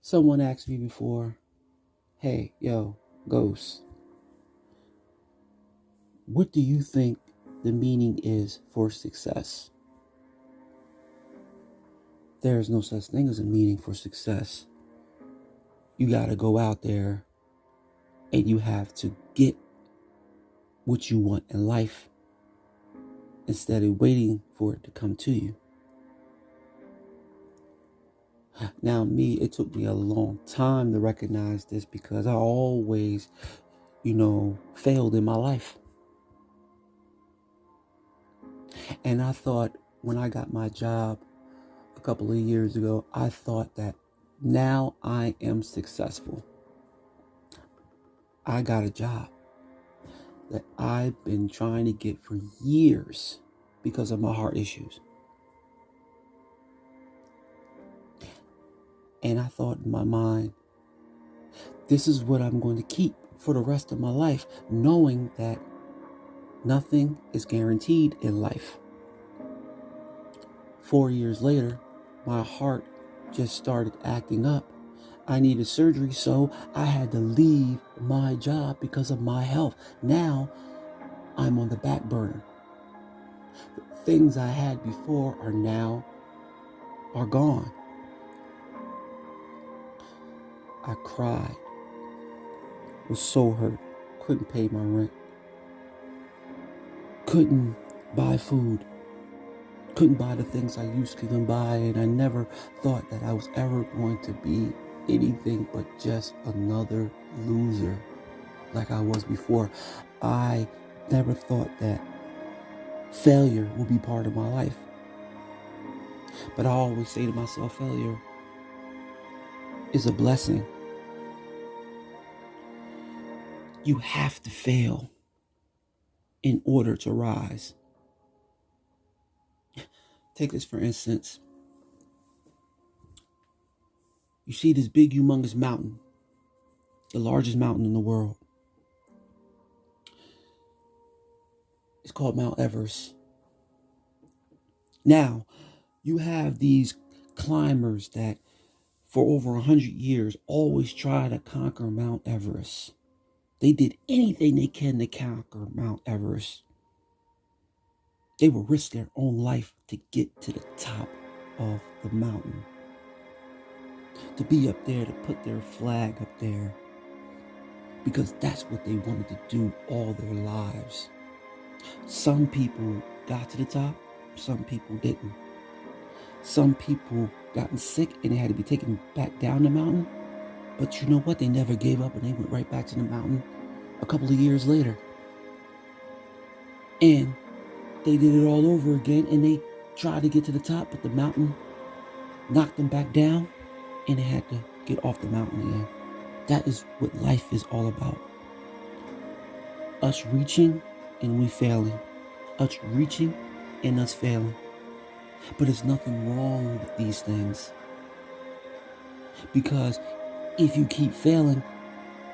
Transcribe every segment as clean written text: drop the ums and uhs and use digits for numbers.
Someone asked me before, hey, yo, Ghost, what do you think the meaning is for success? There is no such thing as a meaning for success. You got to go out there and you have to get what you want in life instead of waiting for it to come to you. Now, it took me a long time to recognize this because I always, failed in my life. And I thought when I got my job a couple of years ago, I thought that now I am successful. I got a job that I've been trying to get for years because of my heart issues. And I thought in my mind, this is what I'm going to keep for the rest of my life, knowing that nothing is guaranteed in life. 4 years later, my heart just started acting up. I needed surgery, so I had to leave my job because of my health. Now, I'm on the back burner. The things I had before are gone. I cried, was so hurt, couldn't pay my rent, couldn't buy food, couldn't buy the things I used to buy, and I never thought that I was ever going to be anything but just another loser like I was before. I never thought that failure would be part of my life. But I always say to myself, failure is a blessing. You have to fail in order to rise. Take this for instance. You see this big, humongous mountain, the largest mountain in the world. It's called Mount Everest. Now, you have these climbers that for over 100 years always try to conquer Mount Everest. They did anything they can to conquer Mount Everest. They will risk their own life to get to the top of the mountain. To be up there, to put their flag up there. Because that's what they wanted to do all their lives. Some people got to the top, some people didn't. Some people gotten sick and they had to be taken back down the mountain. But you know what? They never gave up and they went right back to the mountain a couple of years later. And they did it all over again and they tried to get to the top, but the mountain knocked them back down and they had to get off the mountain again. That is what life is all about. Us reaching and we failing. Us reaching and us failing. But there's nothing wrong with these things. Because if you keep failing,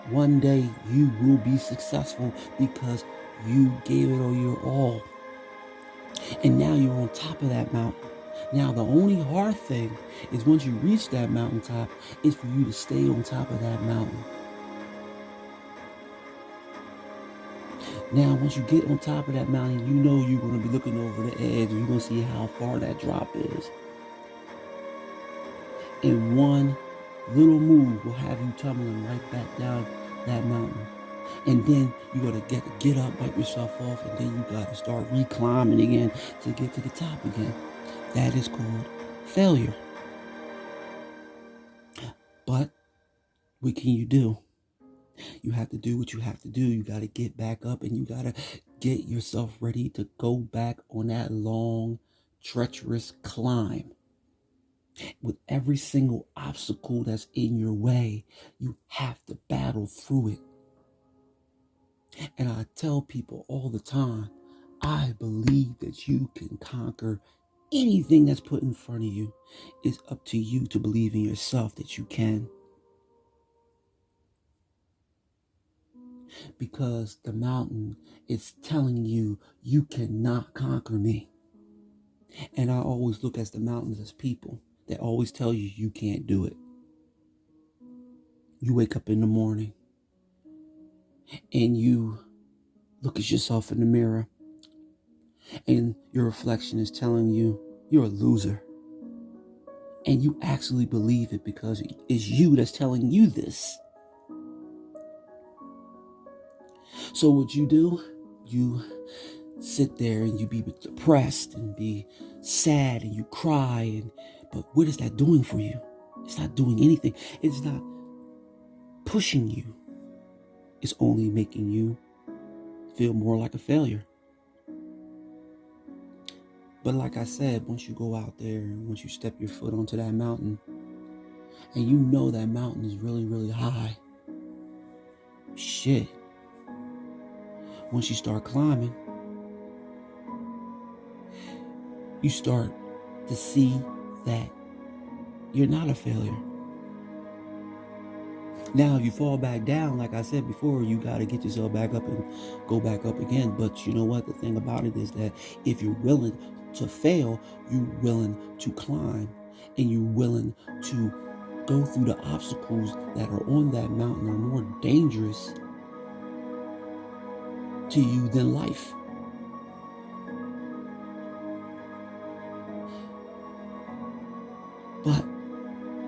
one day you will be successful because you gave it your all. And now you're on top of that mountain. Now the only hard thing is once you reach that mountaintop is for you to stay on top of that mountain. Now once you get on top of that mountain, you know you're going to be looking over the edge and you're going to see how far that drop is. And one little move will have you tumbling right back down that mountain. And then you got to get up, wipe yourself off, and then you got to start reclimbing again to get to the top again. That is called failure. But what can you do? You have to do what you have to do. You got to get back up and you got to get yourself ready to go back on that long, treacherous climb. With every single obstacle that's in your way, you have to battle through it. And I tell people all the time, I believe that you can conquer anything that's put in front of you. It's up to you to believe in yourself that you can. Because the mountain is telling you, you cannot conquer me. And I always look at the mountains as people that always tell you, you can't do it. You wake up in the morning and you look at yourself in the mirror and your reflection is telling you you're a loser. And you actually believe it because it's you that's telling you this. So what you do, you sit there and you be depressed and be sad and you cry. But what is that doing for you? It's not doing anything. It's not pushing you. It's only making you feel more like a failure. But like I said, once you go out there and once you step your foot onto that mountain and you know that mountain is really, really high, shit. Once you start climbing, you start to see that you're not a failure. Now, if you fall back down, like I said before, you got to get yourself back up and go back up again. But you know what? The thing about it is that if you're willing to fail, you're willing to climb, and you're willing to go through the obstacles that are on that mountain are more dangerous to you than life. But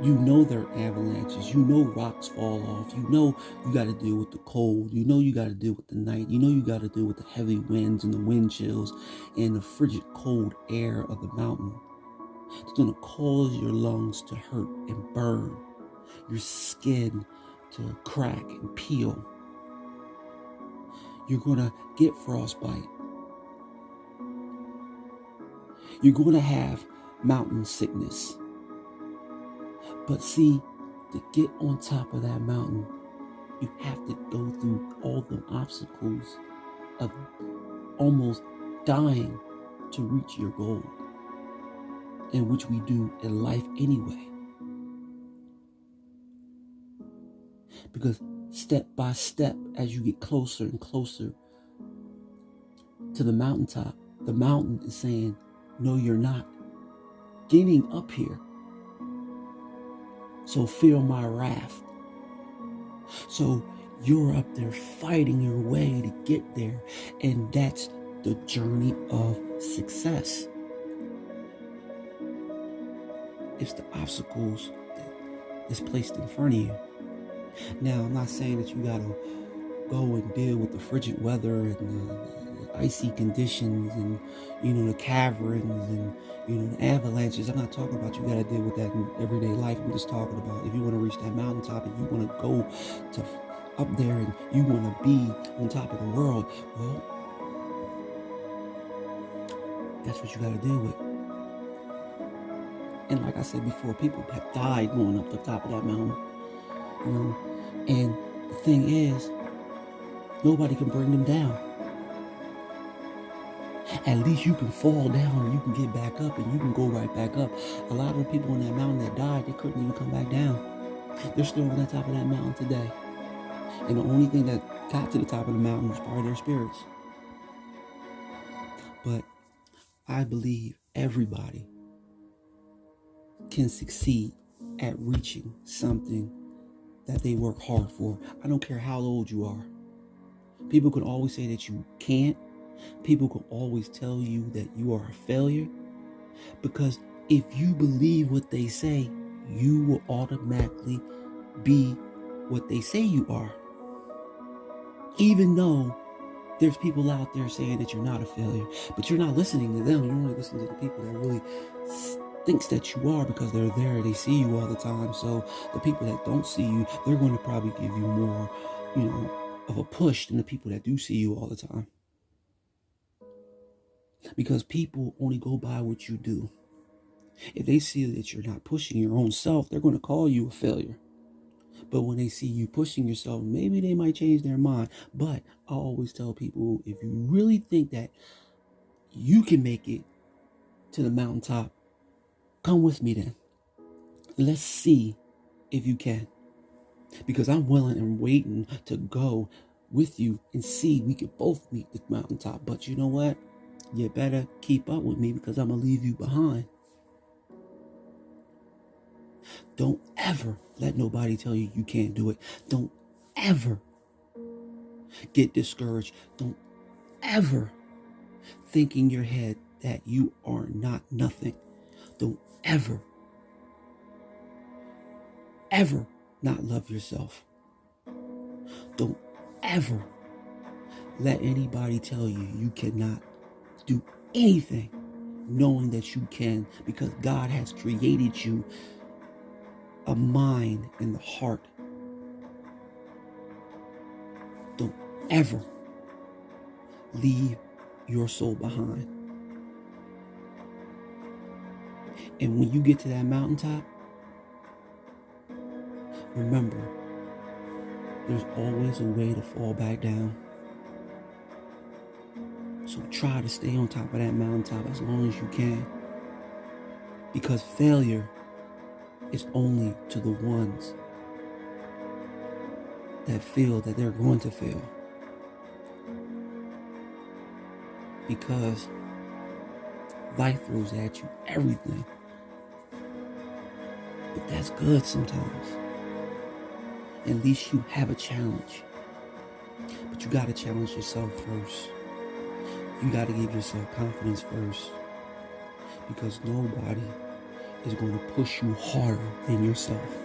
you know there are avalanches. You know rocks fall off. You know you got to deal with the cold. You know you got to deal with the night. You know you got to deal with the heavy winds and the wind chills and the frigid cold air of the mountain. It's going to cause your lungs to hurt and burn, your skin to crack and peel. You're going to get frostbite. You're going to have mountain sickness. But see, to get on top of that mountain, you have to go through all the obstacles of almost dying to reach your goal, and which we do in life anyway. Because step by step, as you get closer and closer to the mountaintop, the mountain is saying, no, you're not getting up here. So feel my wrath. So you're up there fighting your way to get there. And that's the journey of success. It's the obstacles that's placed in front of you. Now, I'm not saying that you got to go and deal with the frigid weather and the icy conditions and, the caverns and, the avalanches. I'm not talking about you got to deal with that in everyday life. I'm just talking about if you want to reach that mountaintop and you want to go to up there and you want to be on top of the world, well, that's what you got to deal with. And like I said before, people have died going up the top of that mountain, and the thing is, nobody can bring them down. At least you can fall down and you can get back up and you can go right back up. A lot of the people on that mountain that died, they couldn't even come back down. They're still on the top of that mountain today. And the only thing that got to the top of the mountain was probably their spirits. But I believe everybody can succeed at reaching something that they work hard for. I don't care how old you are. People can always say that you can't. People can always tell you that you are a failure. Because if you believe what they say, you will automatically be what they say you are. Even though there's people out there saying that you're not a failure, but you're not listening to them. You're only listening to the people that really thinks that you are, because they're there. They see you all the time. So the people that don't see you, they're going to probably give you more, of a push than the people that do see you all the time. Because people only go by what you do. If they see that you're not pushing your own self, they're going to call you a failure. But when they see you pushing yourself, maybe they might change their mind. But I always tell people, if you really think that you can make it to the mountaintop, come with me then. Let's see if you can. Because I'm willing and waiting to go with you and see we could both meet the mountaintop. But you know what? You better keep up with me, because I'm going to leave you behind. Don't ever let nobody tell you you can't do it. Don't ever get discouraged. Don't ever think in your head that you are not nothing. Don't ever not love yourself. Don't ever let anybody tell you you cannot do anything, knowing that you can, because God has created you a mind and the heart. Don't ever leave your soul behind. And when you get to that mountaintop, remember, there's always a way to fall back down. So try to stay on top of that mountaintop as long as you can. Because failure is only to the ones that feel that they're going to fail. Because life throws at you everything. But that's good sometimes. At least you have a challenge. But you got to challenge yourself first. You got to give yourself confidence first. Because nobody is going to push you harder than yourself.